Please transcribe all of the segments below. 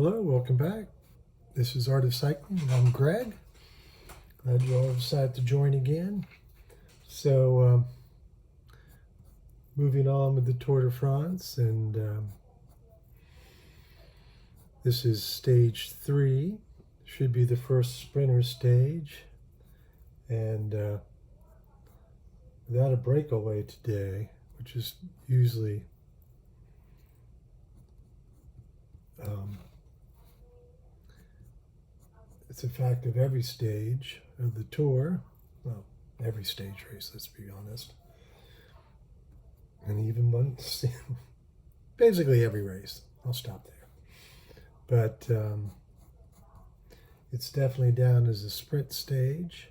Hello, welcome back. This is Art of Cycling, and I'm Greg. Glad you all decided to join again. So, moving on with the Tour de France, and this is stage 3. Should be the first sprinter stage, and without a breakaway today, which is usually it's a fact of every stage of the tour. Well, every stage race, let's be honest. And even one, basically every race. I'll stop there. But it's definitely down as a sprint stage.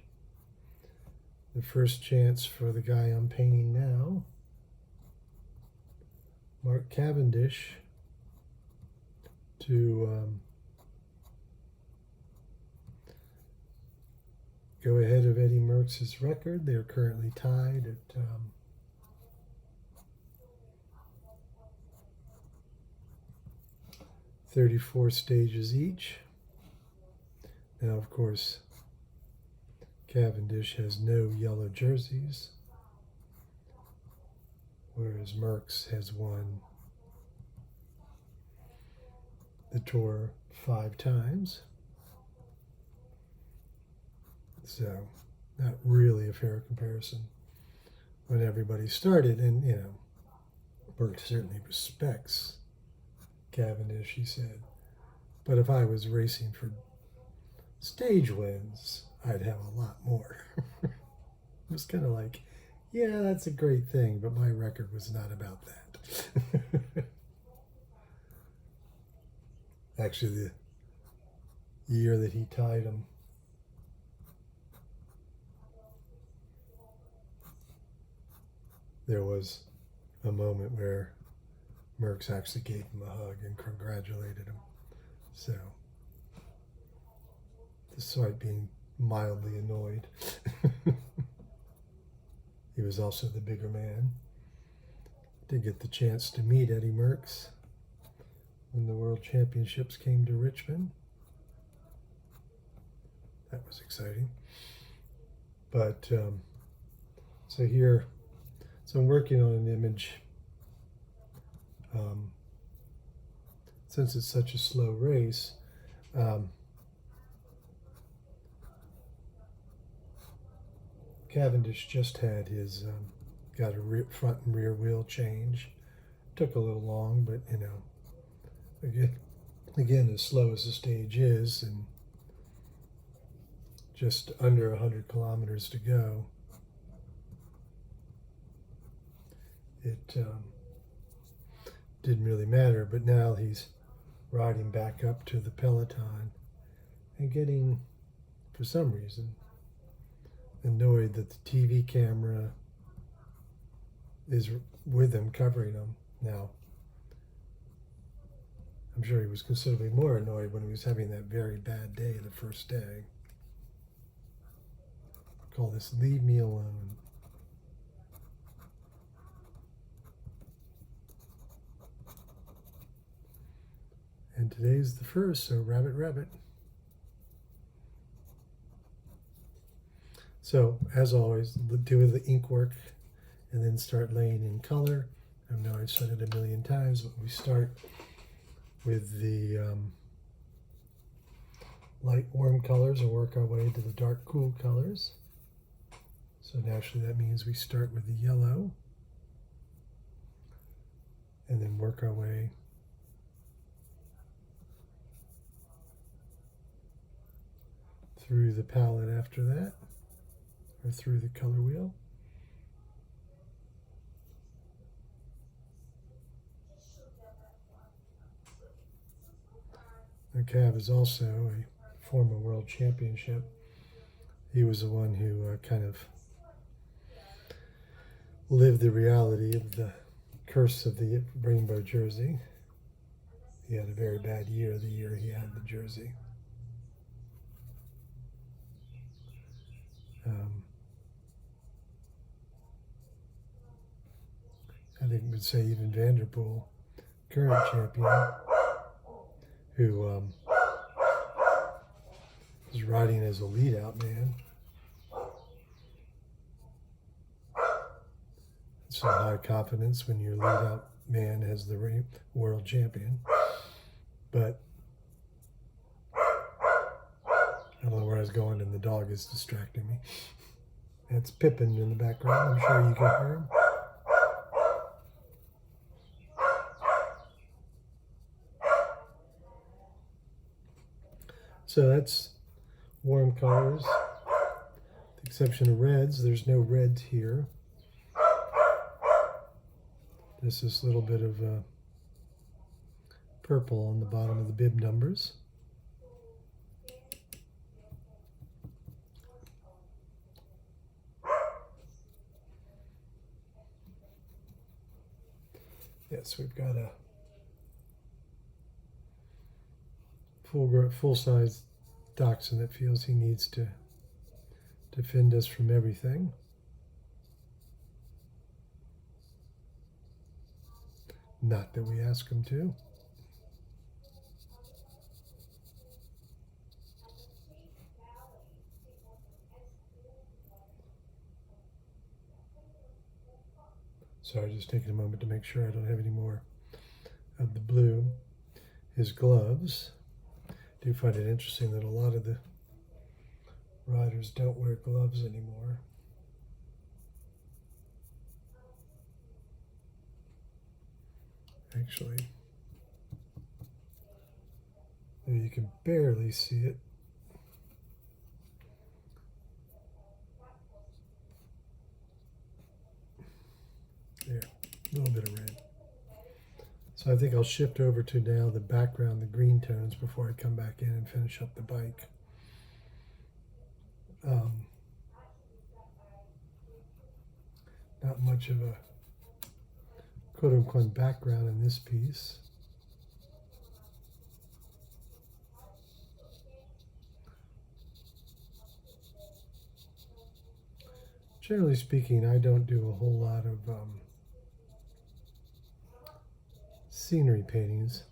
The first chance for the guy I'm painting now, Mark Cavendish, to go ahead of Eddie Merckx's record. They're currently tied at 34 stages each. Now, of course, Cavendish has no yellow jerseys, whereas Merckx has won the Tour 5 times. So, not really a fair comparison when everybody started. And, you know, Merckx certainly respects Cavendish, he said. But if I was racing for stage wins, I'd have a lot more. It was kind of like, yeah, that's a great thing, but my record was not about that. Actually, the year that he tied him, there was a moment where Merckx actually gave him a hug and congratulated him. So, despite being mildly annoyed, he was also the bigger man. Did get the chance to meet Eddie Merckx when the World Championships came to Richmond. That was exciting. But, so here, so I'm working on an image. Since it's such a slow race, Cavendish just had his, got a front and rear wheel change. Took a little long, but you know, again, as slow as the stage is, and just under 100 kilometers to go, it didn't really matter. But now he's riding back up to the peloton and getting, for some reason, annoyed that the TV camera is with him, covering him. Now, I'm sure he was considerably more annoyed when he was having that very bad day, the first day. Call this "Leave Me Alone." And today's the first, so rabbit, rabbit. So, as always, do the ink work and then start laying in color. I know I've said it a million times, but we start with the light warm colors and work our way to the dark cool colors. So naturally that means we start with the yellow and then work our way through the palette after that, or through the color wheel. And Cav is also a former world championship. He was the one who kind of lived the reality of the curse of the rainbow jersey. He had a very bad year the year he had the jersey. I think we'd say even Vanderpool, current champion, who is riding as a lead-out man. It's a high confidence when your lead-out man has the world champion. But I don't know where I was going, and the dog is distracting me. It's Pippin in the background. I'm sure you can hear him. So that's warm colors. With the exception of reds, there's no reds here. Just this little bit of purple on the bottom of the bib numbers. Yes, we've got a full-size dachshund that feels he needs to defend us from everything. Not that we ask him to. Sorry, just taking a moment to make sure I don't have any more of the blue. His gloves. I do find it interesting that a lot of the riders don't wear gloves anymore. Actually, you can barely see it. There, a little bit of red. So I think I'll shift over to now the background, the green tones, before I come back in and finish up the bike. Not much of a quote-unquote background in this piece. Generally speaking, I don't do a whole lot of scenery paintings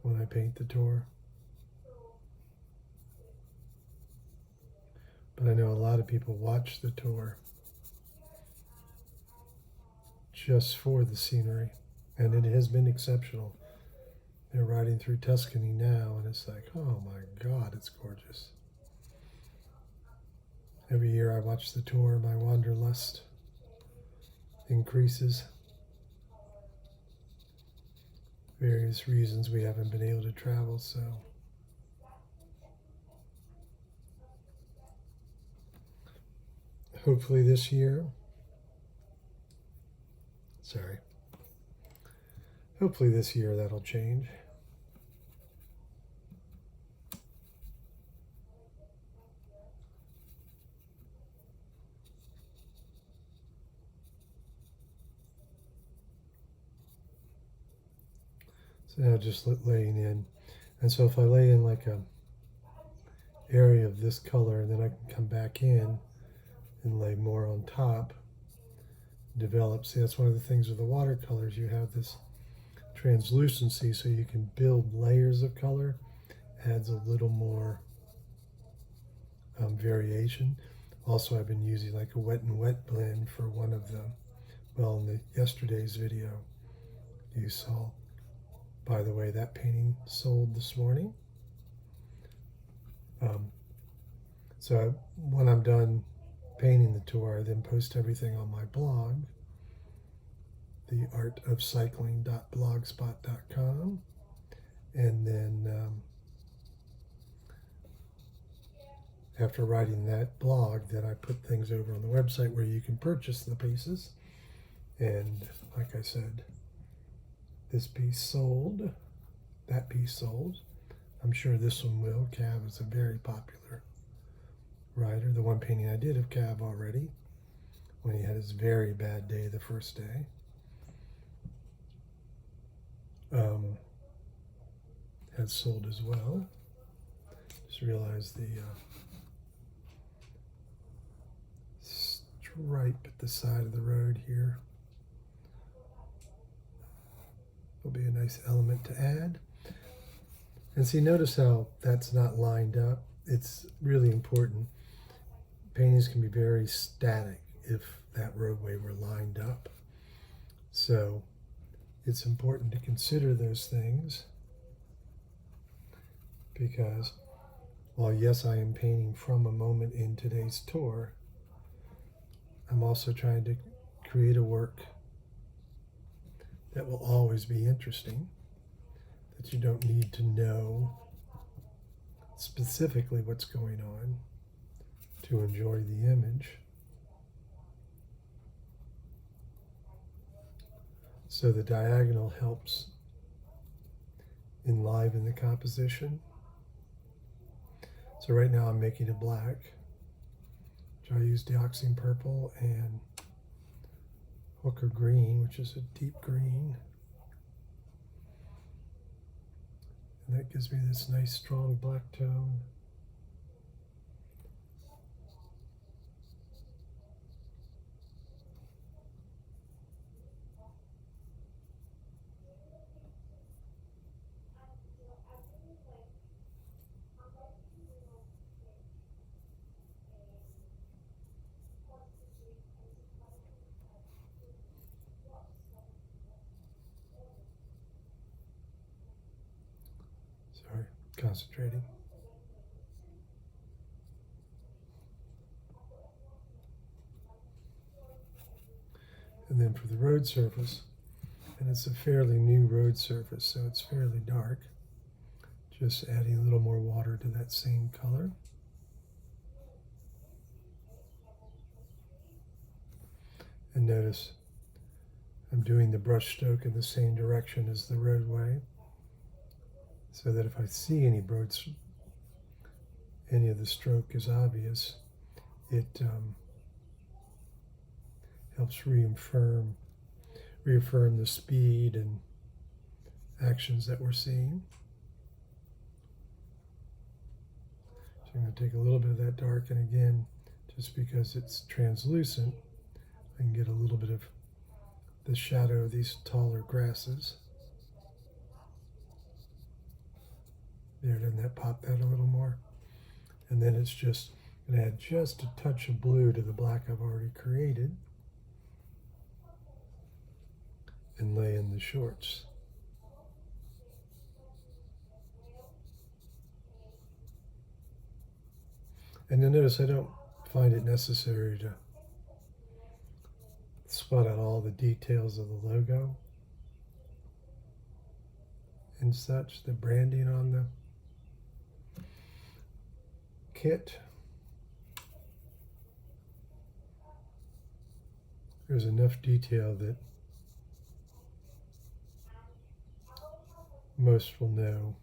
when I paint the tour. But I know a lot of people watch the tour just for the scenery, and it has been exceptional. They're riding through Tuscany now, and it's like, oh my God, it's gorgeous. Every year I watch the tour, my wanderlust increases. Various reasons we haven't been able to travel, so hopefully this year, hopefully this year that'll change. So now just laying in. And so if I lay in like a area of this color, and then I can come back in and lay more on top, develop. See, that's one of the things with the watercolors. You have this translucency, so you can build layers of color. Adds a little more variation. Also, I've been using like a wet and wet blend for one of the, well, in yesterday's video you saw. By the way, that painting sold this morning. So when I'm done painting the tour, I then post everything on my blog, theartofcycling.blogspot.com, and then after writing that blog, then I put things over on the website where you can purchase the pieces. And like I said, this piece sold, that piece sold. I'm sure this one will. Cav is a very popular rider. The one painting I did of Cav already, when he had his very bad day the first day, has sold as well. Just realized the stripe at the side of the road here will be a nice element to add. And see, notice how that's not lined up. It's really important. Paintings can be very static if that roadway were lined up. So it's important to consider those things, because while yes, I am painting from a moment in today's tour, I'm also trying to create a work that will always be interesting, that you don't need to know specifically what's going on to enjoy the image. So the diagonal helps enliven the composition. So right now I'm making it black. So I use deoxing purple and hooker green, which is a deep green. And that gives me this nice strong black tone. Sorry, concentrating. And then for the road surface, and it's a fairly new road surface, so it's fairly dark, just adding a little more water to that same color. And notice I'm doing the brush stroke in the same direction as the roadway, so that if I see any of the stroke is obvious, it helps reaffirm the speed and actions that we're seeing. So I'm going to take a little bit of that dark, and again, just because it's translucent, I can get a little bit of the shadow of these taller grasses. There, doesn't that pop that a little more? And then it's just going to add just a touch of blue to the black I've already created, and lay in the shorts. And you'll notice I don't find it necessary to spot out all the details of the logo and such, the branding on the kit. There's enough detail that most will know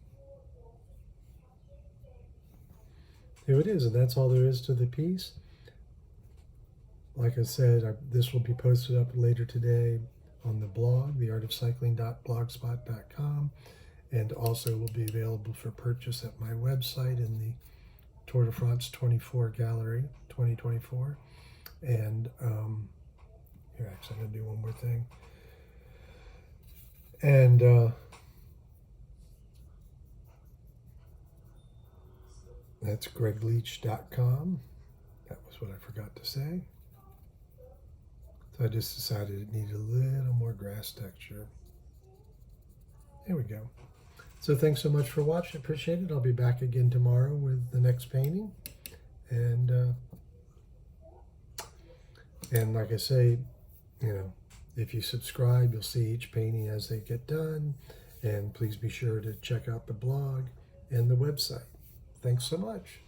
who it is, and that's all there is to the piece. Like I said, this will be posted up later today on the blog, theartofcycling.blogspot.com, and also will be available for purchase at my website in the Tour de France 24 Gallery 2024. And here, actually, I'm going to do one more thing. And that's gregleach.com. That was what I forgot to say. So I just decided it needed a little more grass texture. There we go. So thanks so much for watching. Appreciate it. I'll be back again tomorrow with the next painting. And like I say, if you subscribe, you'll see each painting as they get done. And please be sure to check out the blog and the website. Thanks so much.